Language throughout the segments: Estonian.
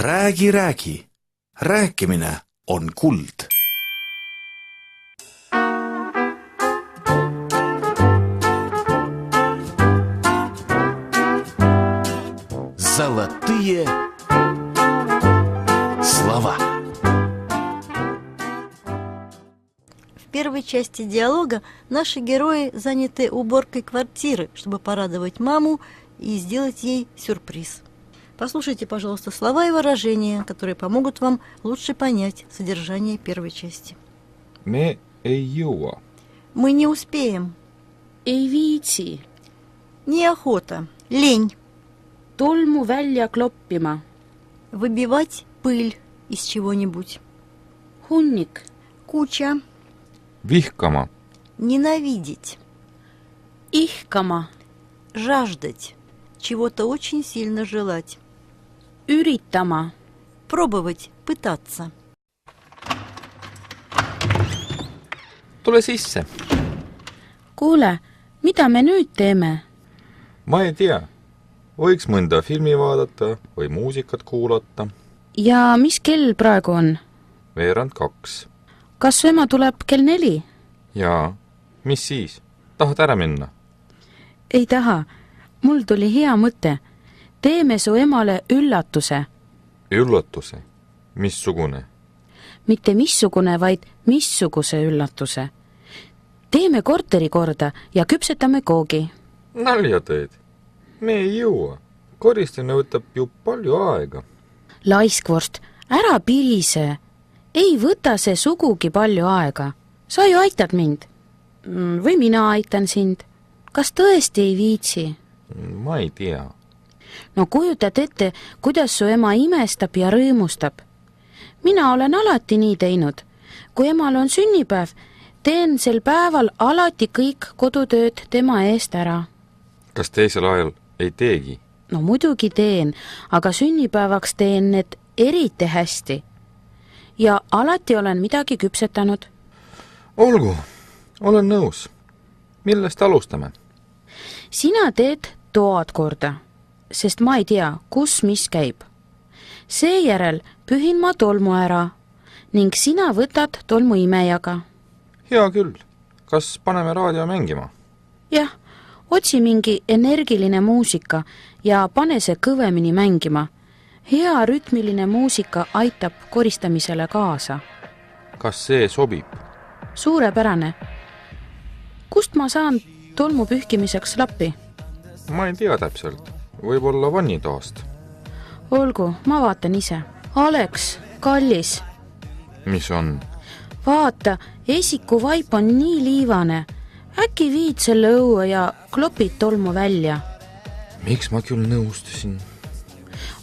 Räägi, räägi. Rääkimine on kuld. Золотые слова. В первой части диалога наши герои заняты уборкой квартиры, чтобы порадовать маму и сделать ей сюрприз. Послушайте, пожалуйста, слова и выражения, которые помогут вам лучше понять содержание первой части. Me ei jõua. Мы не успеем. Ei viitsi. Неохота. Лень. Tolmu välja kloppima. Выбивать пыль из чего-нибудь. Hunnik. Куча. Vihkama. Ненавидеть. Ihkama. Жаждать. Чего-то очень сильно желать. Üritama. Пробовать, пытаться. Tule sisse. Kuule, mida me nüüd teeme? Ma ei tea. Võiks mõnda filmi vaadata või muusikat kuulata. Ja mis kell praegu on? 1:02. Kas su ema tuleb kell 4? Jaa, mis siis? Tahad ära minna? Ei taha. Mul tuli hea mõte. Teeme su emale üllatuse. Üllatuse? Missugune? Mitte missugune, vaid missuguse üllatuse. Teeme korteri korda ja küpsetame koogi. Nalja teed. Me ei jõua. Koristamine võtab ju palju aega. Laiskvorst, ära pirise. Ei võta see sugugi palju aega. Sa ju aitad mind. Või mina aitan sind. Kas tõesti ei viitsi? Ma ei tea. No kujutad ette, kuidas su ema imestab ja rõõmustab. Mina olen alati nii teinud. Kui emal on sünnipäev, teen sel päeval alati kõik kodutööd tema eest ära. Kas teisel ajal ei teegi? No muidugi teen, aga sünnipäevaks teen need eriti hästi. Ja alati olen midagi küpsetanud. Olgu, olen nõus. Millest alustame? Sina teed toad korda, sest ma ei tea, kus mis käib. Seejärel pühin ma tolmu ära ning sina võtad tolmu imejaga. Hea küll. Kas paneme raadio mängima? Jah, otsi mingi energiline muusika ja pane see kõvemini mängima. Hea rütmiline muusika aitab koristamisele kaasa. Kas see sobib? Suurepärane. Kust ma saan tolmu pühkimiseks lappi? Ma ei tea täpselt. Võib-olla vannitoast. Olgu, ma vaatan ise. Alex, kallis. Mis on? Vaata, esiku vaip on nii liivane. Äkki viid selle õue ja klopid tolmu välja. Miks ma küll nõustusin?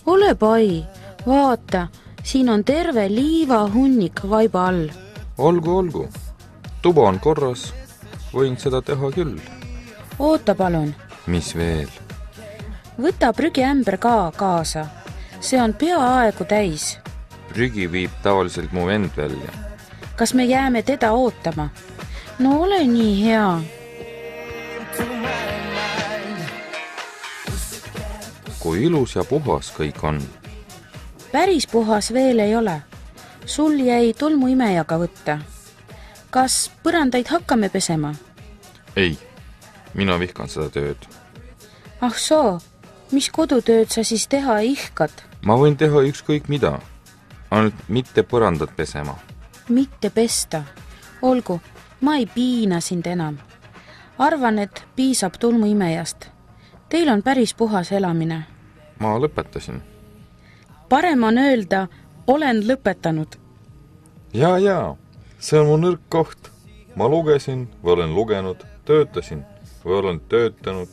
Ole pai, vaata, siin on terve liivahunnik vaiba all. Olgu. Tuba on korras. Võin seda teha küll. Oota palun. Mis veel? Võta prügiämber ka kaasa. See on peaaegu täis. Prügi viib tavaliselt mu vend välja. Kas me jääme teda ootama? No ole nii hea. Kui ilus ja puhas kõik on. Päris puhas veel ei ole. Sul jäi tolmu imejaga võtta. Kas põrandaid hakkame pesema? Ei, mina vihkan seda tööd. Ah soo, mis kodutööd sa siis teha ihkad? Ma võin teha ükskõik mida. Ainult mitte põrandat pesema. Mitte pesta. Olgu, ma ei piina sind enam. Arvan, et piisab tolmu imejast. Teil on päris puhas elamine. Ma lõpetasin. Parem on öelda, olen lõpetanud. Jaa. See on mu nõrk koht. Ma lugesin või olen lugenud, töötasin või olen töötanud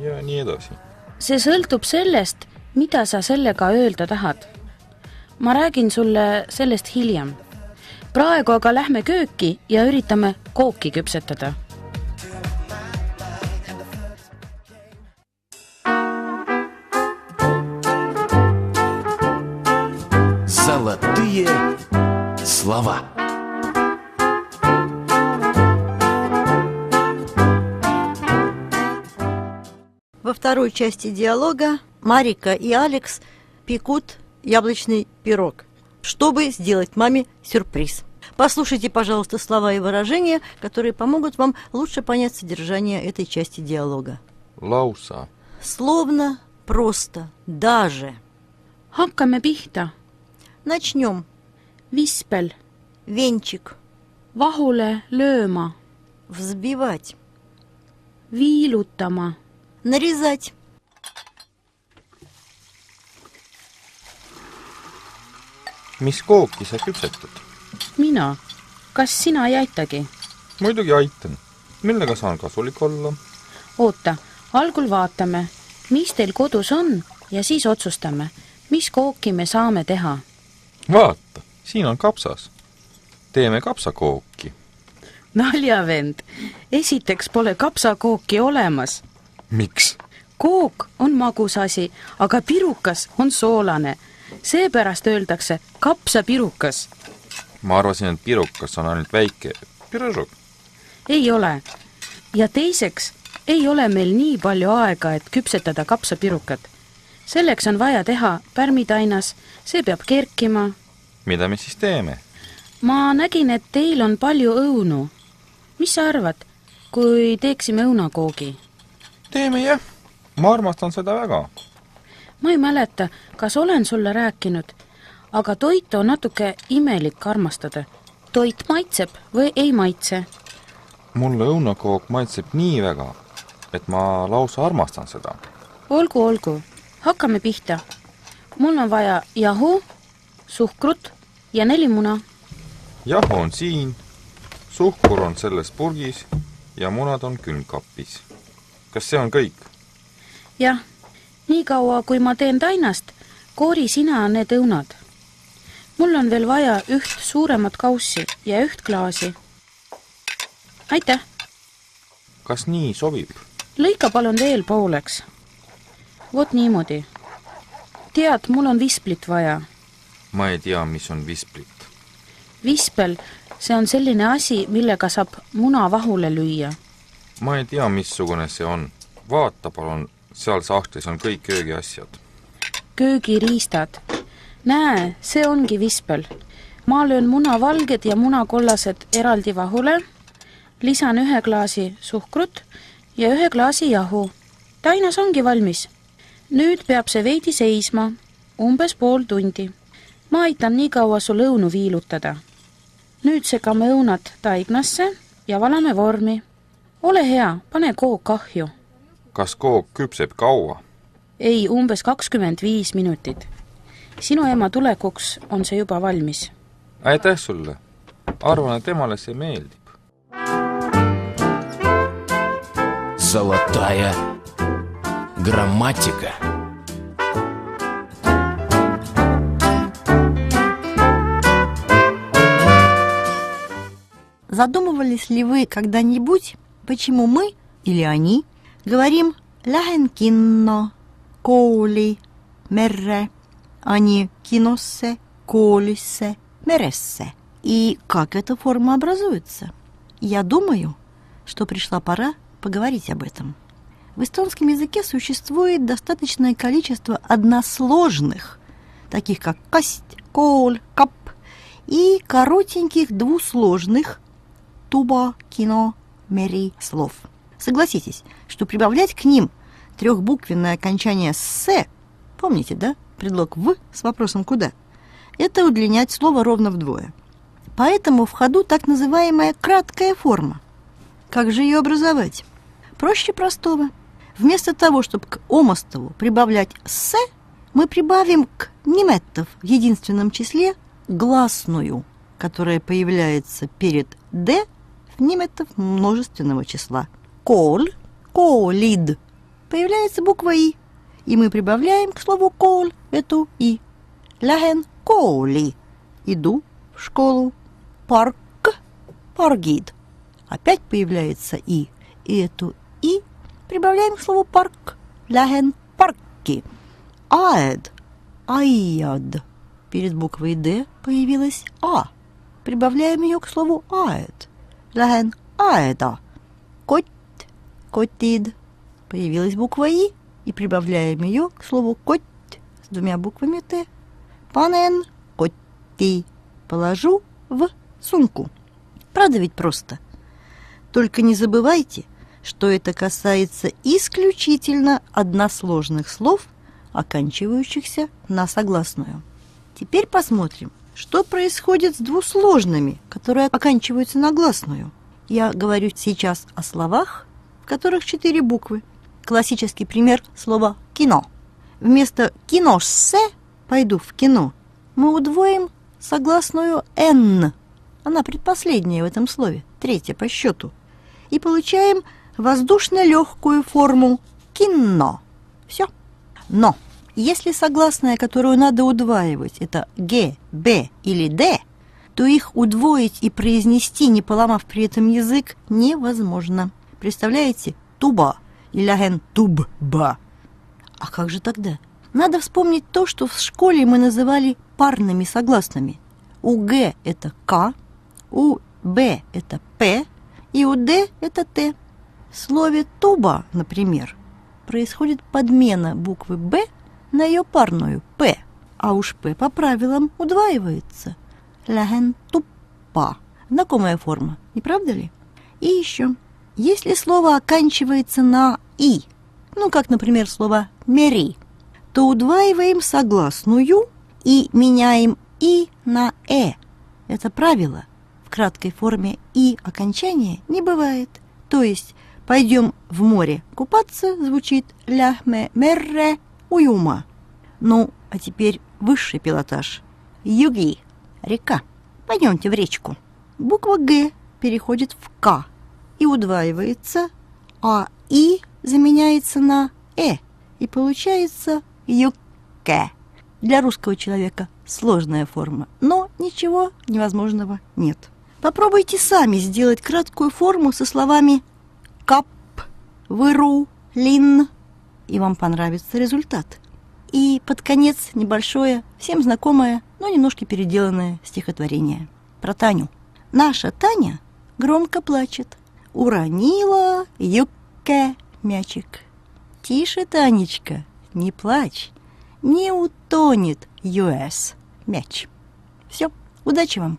ja nii edasi. See sõltub sellest, mida sa sellega öelda tahad. Ma räägin sulle sellest hiljem. Praegu aga lähme kööki ja üritame kooki küpsetada. Золотые слова. Во второй части диалога Марика и Алекс пекут яблочный пирог, чтобы сделать маме сюрприз. Послушайте, пожалуйста, слова и выражения, которые помогут вам лучше понять содержание этой части диалога. Lausa. Словно, просто, даже. Hakkame pihta. Начнем. Vispel. Венчик. Vahule lööma. Взбивать. Viilutama. Нарезать. Mis kooki sa küpsetad? Mina. Kas sina ei aitagi? Muidugi aitan. Millega saan kasulik olla? Oota, algul vaatame, mis teil kodus on ja siis otsustame, mis kooki me saame teha. Vaata, siin on kapsas. Teeme kapsakooki. Naljavend, esiteks pole kapsakooki olemas. Miks? Kook on magus asi, aga pirukas on soolane. Seepärast öeldakse kapsapirukas. Ma arvasin, et pirukas on ainult väike pirõžuk. Ei ole. Ja teiseks ei ole meil nii palju aega, et küpsetada kapsapirukat. Selleks on vaja teha pärmitainas, see peab kerkima. Mida me siis teeme? Ma nägin, et teil on palju õunu. Mis sa arvad, kui teeksime õunakoogi? Teeme jah. Ma armastan seda väga. Ma ei mäleta, kas olen sulle rääkinud, aga toitu on natuke imelik armastada. Toit maitseb või ei maitse? Mulle õunakook maitseb nii väga, et ma lausa armastan seda. Olgu. Hakkame pihta. Mul on vaja jahu, suhkrut ja 4 muna. Jahu on siin, suhkur on selles purgis ja munad on külmkapis. Kas see on kõik? Jah, nii kaua, kui ma teen tainast, koori sina need õunad. Mul on veel vaja 1 suuremat kaussi ja 1 klaasi. Aitäh! Kas nii sobib? Lõika palun veel pooleks. Vot niimoodi. Tead, mul on visplit vaja. Ma ei tea, mis on visplit. Vispel, see on selline asi, millega saab muna vahule lüüa. Ma ei tea, missugune see on. Vaata palun, seal sahtlis on kõik köögiasjad. Köögiriistad. Näe, see ongi vispel. Ma löön munavalged ja munakollased eraldi vahule, lisan 1 klaasi suhkrut ja 1 klaasi jahu. Tainas ongi valmis. Nüüd peab see veidi seisma, umbes pool tundi. Ma aitan nii kaua sul õunu viilutada. Nüüd segame õunad taignasse ja valame vormi. Ole hea, pane kook ahju. Kas kook küpseb kaua? Ei, umbes 25 minutit. Sinu ema tulekuks on see juba valmis. Aitäh sulle. Arvan, et emale see meeldib. Золотая грамматика. Задумывались ли вы когда-нибудь, почему мы или они говорим «lähen kinno», «kooli», «merre», а не «kinosse», «koolisse», «meresse»? И как эта форма образуется? Я думаю, что пришла пора поговорить об этом. В эстонском языке существует достаточное количество односложных, таких как «касть», «коол», «кап», и коротеньких двусложных «туба», «кино», «мери» слов. Согласитесь, что прибавлять к ним трехбуквенное окончание «с», помните, да, предлог «в» с вопросом «куда», это удлинять слово ровно вдвое. Поэтому в ходу так называемая краткая форма. Как же ее образовать? Проще простого. Вместо того, чтобы к омостову прибавлять «с», мы прибавим к неметтов в единственном числе гласную, которая появляется перед «д» в неметтов множественного числа. «Кол», «колид» появляется буква «и», и мы прибавляем к слову «кол» эту «и». «Lähen kooli» – иду в школу. «Парк» – «паргид». Опять появляется «и», и эту «и» прибавляем к слову «парк». «Lähen парки». «Аэд» – «аиад». Перед буквой «д» появилась «а». Прибавляем ее к слову «аэд». «Lähen аэда». «Кот» – «котид». Появилась буква «и», и прибавляем ее к слову «кот» с 2 буквами «т». Панен котти. Положу в сумку. Правда ведь просто? Только не забывайте, что это касается исключительно односложных слов, оканчивающихся на согласную. Теперь посмотрим, что происходит с двусложными, которые оканчиваются на гласную. Я говорю сейчас о словах, в которых 4 буквы. Классический пример слова «кино». Вместо «киношсе» – «пойду в кино» мы удвоим согласную «н». Она предпоследняя в этом слове, 3 по счету. И получаем воздушно-легкую форму «кино». Все. Но если согласная, которую надо удваивать, это «г», «б» или «д», то их удвоить и произнести, не поломав при этом язык, невозможно. Представляете? Туба или ляген тубба. А как же тогда? Надо вспомнить то, что в школе мы называли парными согласными. У «г» это «к», у «б» это «п», и у «д» это «т». В слове «туба», например, происходит подмена буквы «б» на ее парную «п», а уж «п» по правилам удваивается. Ляген туппа. Знакомая форма, не правда ли? И еще, если слово оканчивается на «и», ну, как, например, слово «мери», то удваиваем согласную и меняем «и» на «э». Это правило. В краткой форме «и» окончания не бывает. То есть «пойдем в море купаться» звучит «ляхме мерре уюма». Ну, а теперь высший пилотаж. Юги. Река. Пойдемте в речку. Буква «г» переходит в «к» и удваивается, а «и» заменяется на «э», и получается «юкке». Для русского человека сложная форма, но ничего невозможного нет. Попробуйте сами сделать краткую форму со словами «кап», «выру», «лин», и вам понравится результат. И под конец небольшое, всем знакомое, но немножко переделанное стихотворение про Таню. Наша Таня громко плачет. Уронила юкке мячик. Тише, Танечка, не плачь. Не утонет US мяч. Все, удачи вам!